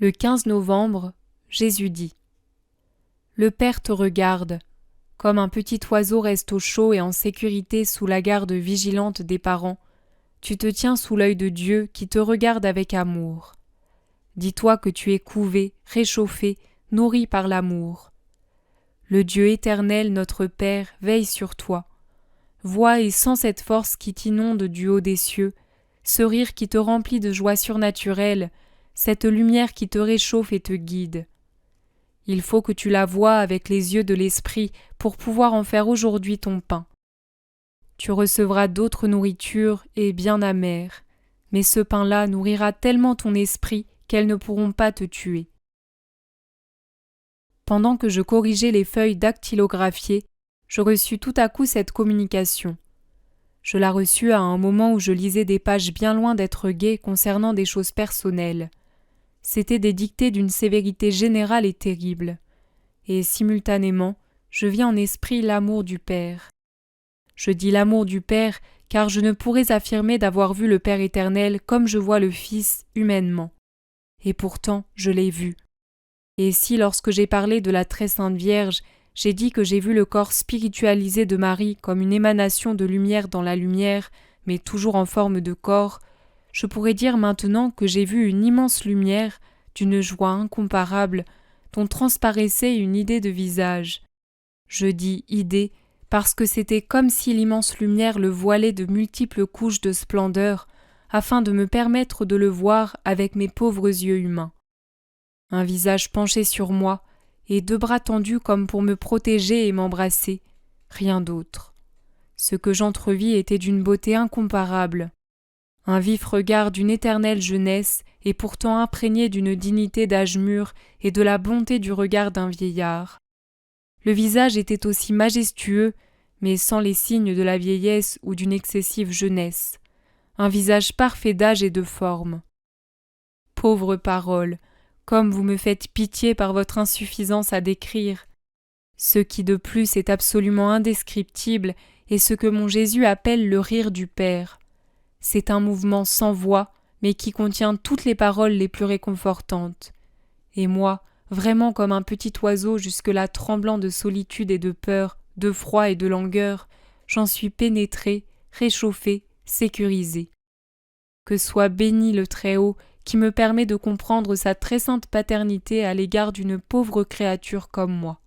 Le 15 novembre, Jésus dit : Le Père te regarde, comme un petit oiseau reste au chaud et en sécurité sous la garde vigilante des parents, tu te tiens sous l'œil de Dieu qui te regarde avec amour. Dis-toi que tu es couvé, réchauffé, nourri par l'amour. Le Dieu éternel, notre Père, veille sur toi. Vois et sens cette force qui t'inonde du haut des cieux, ce rire qui te remplit de joie surnaturelle, cette lumière qui te réchauffe et te guide. Il faut que tu la voies avec les yeux de l'esprit pour pouvoir en faire aujourd'hui ton pain. Tu recevras d'autres nourritures et bien amères, mais ce pain-là nourrira tellement ton esprit qu'elles ne pourront pas te tuer. Pendant que je corrigeais les feuilles dactylographiées, je reçus tout à coup cette communication. Je la reçus à un moment où je lisais des pages bien loin d'être gaies concernant des choses personnelles. C'étaient des dictées d'une sévérité générale et terrible. Et simultanément, je vis en esprit l'amour du Père. Je dis l'amour du Père car je ne pourrais affirmer d'avoir vu le Père éternel comme je vois le Fils humainement. Et pourtant, je l'ai vu. Et si lorsque j'ai parlé de la très sainte Vierge, j'ai dit que j'ai vu le corps spiritualisé de Marie comme une émanation de lumière dans la lumière, mais toujours en forme de corps, je pourrais dire maintenant que j'ai vu une immense lumière, d'une joie incomparable, dont transparaissait une idée de visage. Je dis idée parce que c'était comme si l'immense lumière le voilait de multiples couches de splendeur, afin de me permettre de le voir avec mes pauvres yeux humains. Un visage penché sur moi, et deux bras tendus comme pour me protéger et m'embrasser, rien d'autre. Ce que j'entrevis était d'une beauté incomparable. Un vif regard d'une éternelle jeunesse et pourtant imprégné d'une dignité d'âge mûr et de la bonté du regard d'un vieillard. Le visage était aussi majestueux, mais sans les signes de la vieillesse ou d'une excessive jeunesse. Un visage parfait d'âge et de forme. Pauvre parole, comme vous me faites pitié par votre insuffisance à décrire. Ce qui de plus est absolument indescriptible est ce que mon Jésus appelle le rire du Père. C'est un mouvement sans voix, mais qui contient toutes les paroles les plus réconfortantes. Et moi, vraiment comme un petit oiseau jusque-là tremblant de solitude et de peur, de froid et de langueur, j'en suis pénétré, réchauffé, sécurisé. Que soit béni le Très-Haut, qui me permet de comprendre sa très sainte paternité à l'égard d'une pauvre créature comme moi.